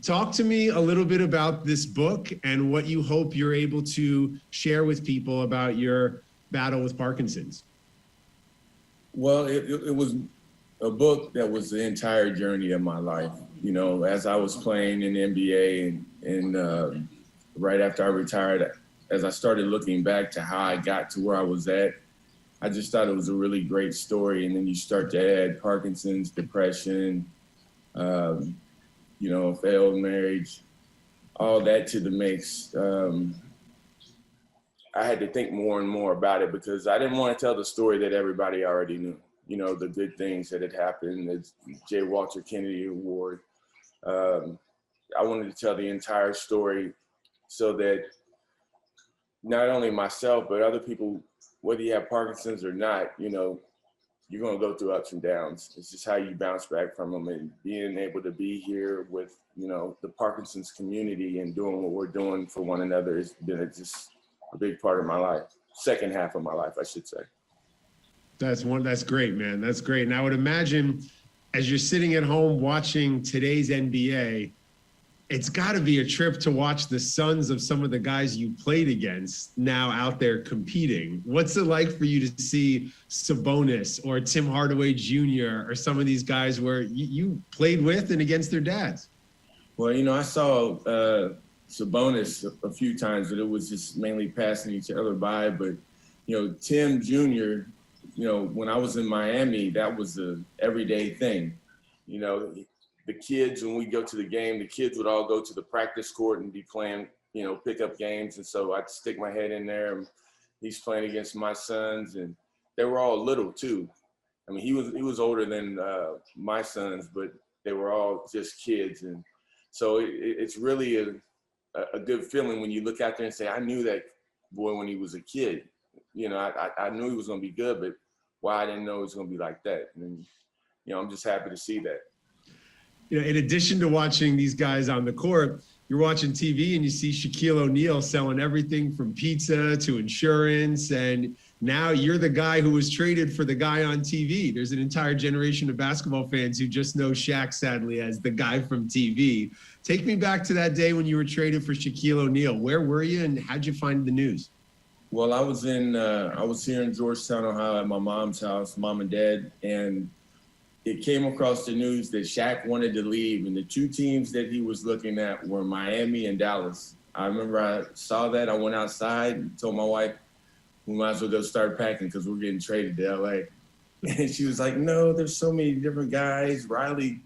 Talk to me a little bit about this book and what you hope you're able to share with people about your battle with Parkinson's. Well, it was a book that was the entire journey of my life. You know, as I was playing in the NBA and right after I retired, as I started looking back to how I got to where I was at, I just thought it was a really great story. And then you start to add Parkinson's, depression, you know, failed marriage, all that to the mix. I had to think more and more about it because I didn't want to tell the story that everybody already knew. You know, the good things that had happened, the J. Walter Kennedy Award. I wanted to tell the entire story so that not only myself, but other people, whether you have Parkinson's or not, you know, you're going to go through ups and downs. It's just how you bounce back from them, and being able to be here with, you know, the Parkinson's community and doing what we're doing for one another has been just a big part of my life. Second half of my life, I should say. That's great, man. That's great. And I would imagine as you're sitting at home watching today's NBA, it's got to be a trip to watch the sons of some of the guys you played against now out there competing. What's it like for you to see Sabonis or Tim Hardaway Jr. or some of these guys where you played with and against their dads? Well, you know, I saw Sabonis a few times, but it was just mainly passing each other by. But, you know, Tim Jr., you know, when I was in Miami, that was a everyday thing. You know, the kids, when we go to the game, the kids would all go to the practice court and be playing, you know, pickup games. And so I'd stick my head in there, and he's playing against my sons, and they were all little too. I mean, he was older than my sons, but they were all just kids. And so it's really a good feeling when you look out there and say, I knew that boy when he was a kid. You know, I knew he was going to be good, but why I didn't know it was going to be like that. And, you know, I'm just happy to see that. You know, in addition to watching these guys on the court, you're watching TV and you see Shaquille O'Neal selling everything from pizza to insurance. And now you're the guy who was traded for the guy on TV. There's an entire generation of basketball fans who just know Shaq, sadly, as the guy from TV. Take me back to that day when you were traded for Shaquille O'Neal. Where were you and how'd you find the news? Well, I was here in Georgetown, Ohio at my mom's house, mom and dad, and it came across the news that Shaq wanted to leave, and the two teams that he was looking at were Miami and Dallas. I remember I saw that. I went outside and told my wife, we might as well go start packing because we're getting traded to LA. And she was like, no, there's so many different guys. Riley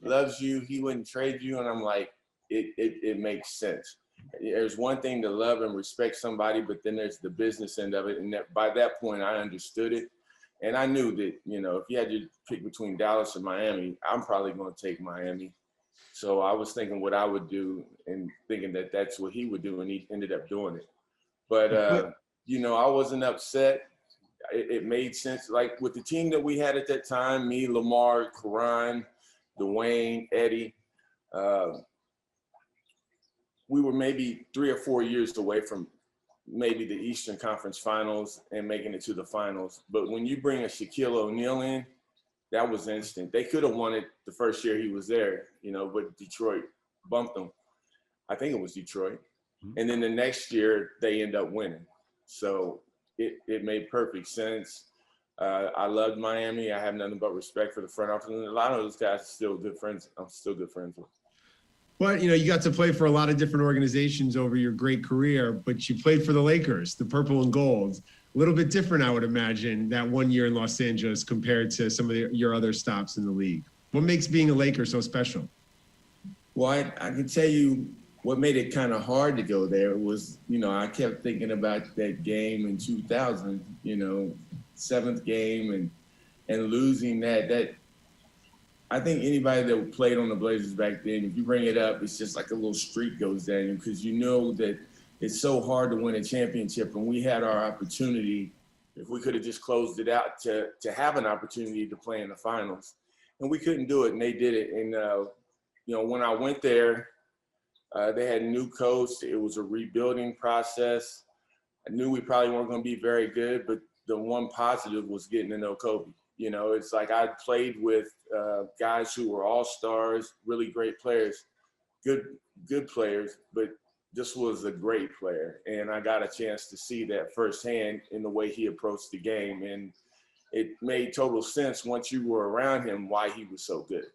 loves you. He wouldn't trade you. And I'm like, it makes sense. There's one thing to love and respect somebody, but then there's the business end of it. And by that point, I understood it. And I knew that, you know, if you had to pick between Dallas and Miami, I'm probably going to take Miami. So I was thinking what I would do and thinking that that's what he would do, and he ended up doing it. But, you know, I wasn't upset. It made sense. Like with the team that we had at that time, me, Lamar, Karan, Dwayne, Eddie, we were maybe 3 or 4 years away from maybe the Eastern Conference Finals and making it to the finals. But when you bring a Shaquille O'Neal in, that was instant. They could have won it the first year he was there, you know, but Detroit bumped them. I think it was Detroit. And then the next year they end up winning. So it made perfect sense. I loved Miami. I have nothing but respect for the front office. And a lot of those guys are still good friends. I'm still good friends with. But, you know, you got to play for a lot of different organizations over your great career, but you played for the Lakers, the purple and gold. A little bit different, I would imagine, that 1 year in Los Angeles compared to some of your other stops in the league. What makes being a Laker so special? Well, I can tell you what made it kind of hard to go there was, you know, I kept thinking about that game in 2000, you know, 7th game and losing that. I think anybody that played on the Blazers back then, if you bring it up, it's just like a little streak goes down because you know that it's so hard to win a championship. And we had our opportunity, if we could have just closed it out, to have an opportunity to play in the finals. And we couldn't do it, and they did it. And, you know, when I went there, they had a new coach. It was a rebuilding process. I knew we probably weren't going to be very good, but the one positive was getting to know Kobe. You know, it's like I played with guys who were all-stars, really great players, good players, but this was a great player. And I got a chance to see that firsthand in the way he approached the game. And it made total sense once you were around him why he was so good.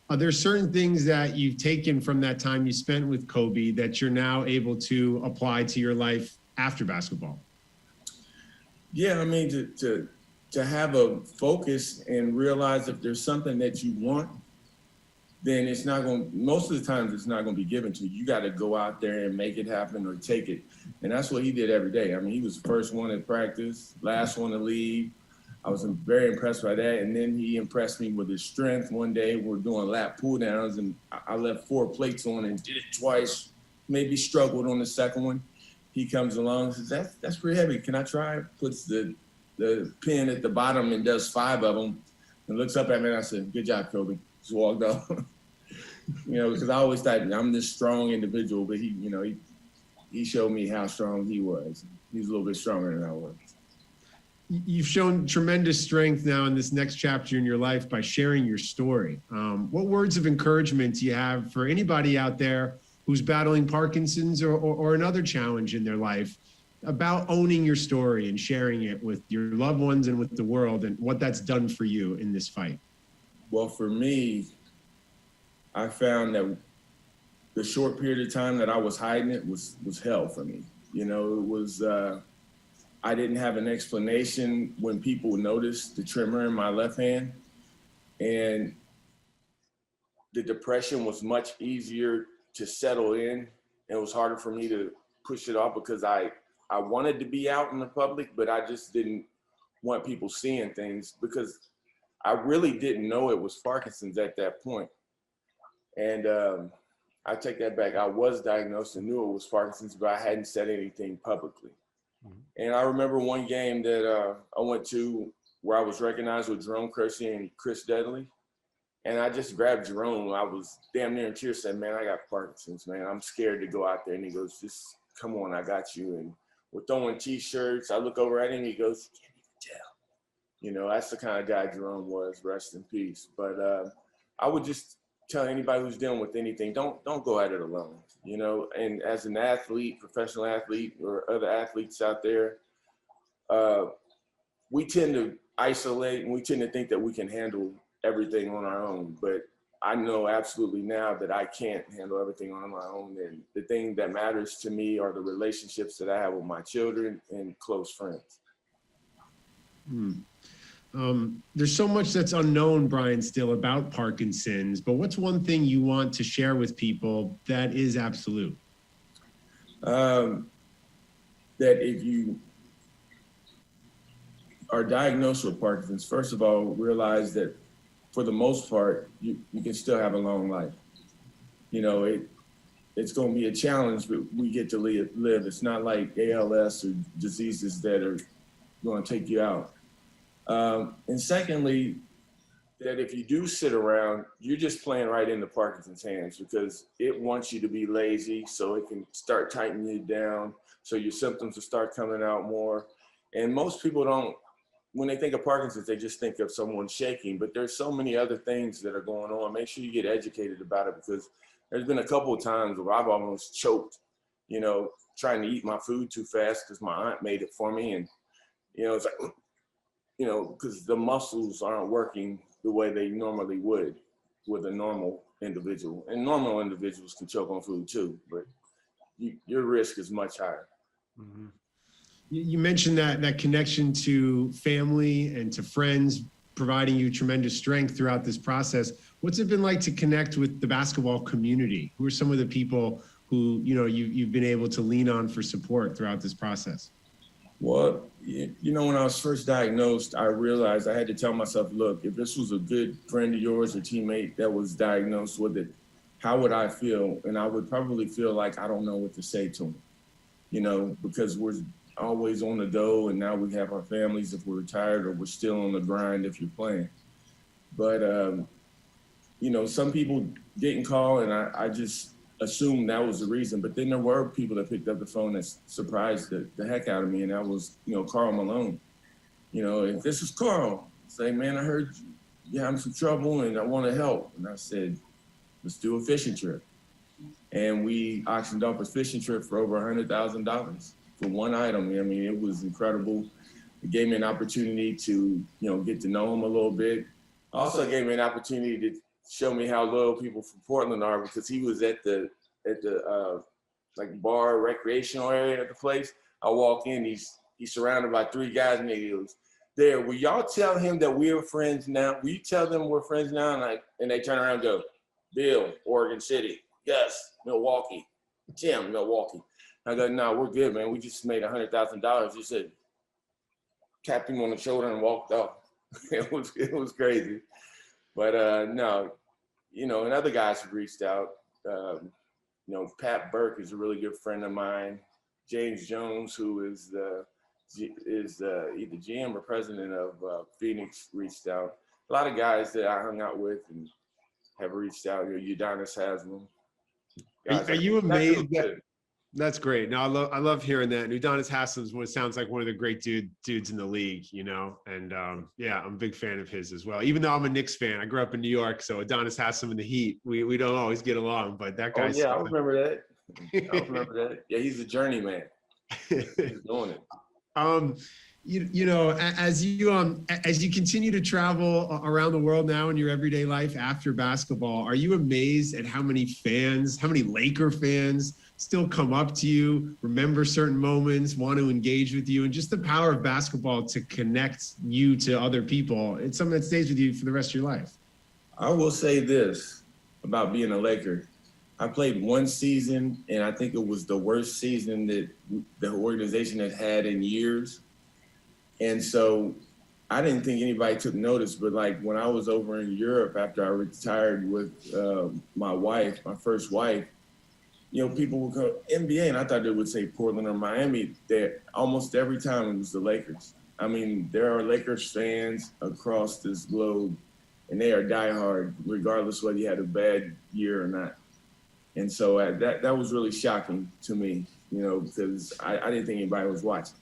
Are there certain things that you've taken from that time you spent with Kobe that you're now able to apply to your life after basketball? Yeah, I mean, to have a focus and realize if there's something that you want, then it's not going, most of the times it's not going to be given to you. You got to go out there and make it happen or take it. And that's what he did every day. I mean, he was the first one at practice, last one to leave. I was very impressed by that. And then he impressed me with his strength. One day we're doing lap pull downs and I left 4 plates on and did it twice, maybe struggled on the second one. He comes along and says, that's pretty heavy. Can I try? Puts the pin at the bottom and does 5 of them and looks up at me and I said, good job, Kobe. Just walked off. Because I always thought I'm this strong individual, but he showed me how strong he was. He's a little bit stronger than I was. You've shown tremendous strength now in this next chapter in your life by sharing your story. What words of encouragement do you have for anybody out there who's battling Parkinson's or another challenge in their life about owning your story and sharing it with your loved ones and with the world and what that's done for you in this fight? Well, for me, I found that the short period of time that I was hiding it was hell for me. It was, I didn't have an explanation when people noticed the tremor in my left hand. And the depression was much easier to settle in. It was harder for me to push it off because I wanted to be out in the public, but I just didn't want people seeing things because I really didn't know it was Parkinson's at that point. And I take that back. I was diagnosed and knew it was Parkinson's, but I hadn't said anything publicly. Mm-hmm. And I remember one game that I went to where I was recognized with Jerome Kersey and Chris Dudley. And I just grabbed Jerome. I was damn near in tears, said, man, I got Parkinson's, man. I'm scared to go out there. And he goes, just come on, I got you. And we're throwing T-shirts. I look over at him, he goes, you can't even tell. That's the kind of guy Jerome was, rest in peace. But I would just tell anybody who's dealing with anything, don't go at it alone, and as an athlete, professional athlete, or other athletes out there, we tend to isolate and we tend to think that we can handle everything on our own. But I know absolutely now that I can't handle everything on my own. And the thing that matters to me are the relationships that I have with my children and close friends. There's so much that's unknown, Brian, still about Parkinson's, but what's one thing you want to share with people that is absolute? That if you are diagnosed with Parkinson's, first of all, realize that for the most part, you can still have a long life. It's going to be a challenge, but we get to live. It's not like ALS or diseases that are going to take you out. And secondly, that if you do sit around, you're just playing right into Parkinson's hands because it wants you to be lazy so it can start tightening you down so your symptoms will start coming out more. And most people don't, when they think of Parkinson's, they just think of someone shaking, but there's so many other things that are going on. Make sure you get educated about it because there's been a couple of times where I've almost choked, trying to eat my food too fast because my aunt made it for me. And, it's like, because the muscles aren't working the way they normally would with a normal individual. And normal individuals can choke on food too, but your risk is much higher. Mm-hmm. You mentioned that connection to family and to friends providing you tremendous strength throughout this process. What's it been like to connect with the basketball community? Who are some of the people who, you've been able to lean on for support throughout this process? Well, when I was first diagnosed, I realized I had to tell myself, look, if this was a good friend of yours or teammate that was diagnosed with it, how would I feel? And I would probably feel like I don't know what to say to him, because we're always on the go and now we have our families if we're retired or we're still on the grind if you're playing. But, some people didn't call and I just assumed that was the reason, but then there were people that picked up the phone that surprised the heck out of me, and that was, Carl Malone. If this is Carl, say, man, I heard you having some trouble and I want to help. And I said, let's do a fishing trip. And we auctioned off a fishing trip for over $100,000 for one item. I mean, it was incredible. It gave me an opportunity to, get to know him a little bit. Also gave me an opportunity to show me how loyal people from Portland are, because he was at the like bar recreational area at the place. I walk in, he's surrounded by 3 guys, and he goes, "There, will y'all tell him that we're friends now? Will you tell them we're friends now?" And they turn around and go, "Bill, Oregon City. Yes, Milwaukee. Jim, Milwaukee." I go, "No, we're good, man. We just made $100,000." He said, tapped him on the shoulder and walked off. It was crazy. But no, and other guys have reached out. Pat Burke is a really good friend of mine. James Jones, who is either GM or president of Phoenix, reached out. A lot of guys that I hung out with and have reached out. Udonis Haslam. Are you amazed? That's great. No, I love hearing that. And Udonis Haslam's what sounds like one of the great dudes in the league, And yeah, I'm a big fan of his as well. Even though I'm a Knicks fan, I grew up in New York, so Udonis Haslam and the Heat, we don't always get along, but that guy's. Oh, yeah, I remember that. Yeah, he's a journeyman. He's doing it. As you continue to travel around the world now in your everyday life after basketball, are you amazed at how many Laker fans still come up to you, remember certain moments, want to engage with you, and just the power of basketball to connect you to other people? It's something that stays with you for the rest of your life. I will say this about being a Laker. I played one season, and I think it was the worst season that the organization had had in years. And so I didn't think anybody took notice, but like when I was over in Europe after I retired with my first wife, people would go NBA, and I thought they would say Portland or Miami. That almost every time it was the Lakers. I mean, there are Lakers fans across this globe, and they are diehard, regardless whether you had a bad year or not. And so that was really shocking to me, because I didn't think anybody was watching.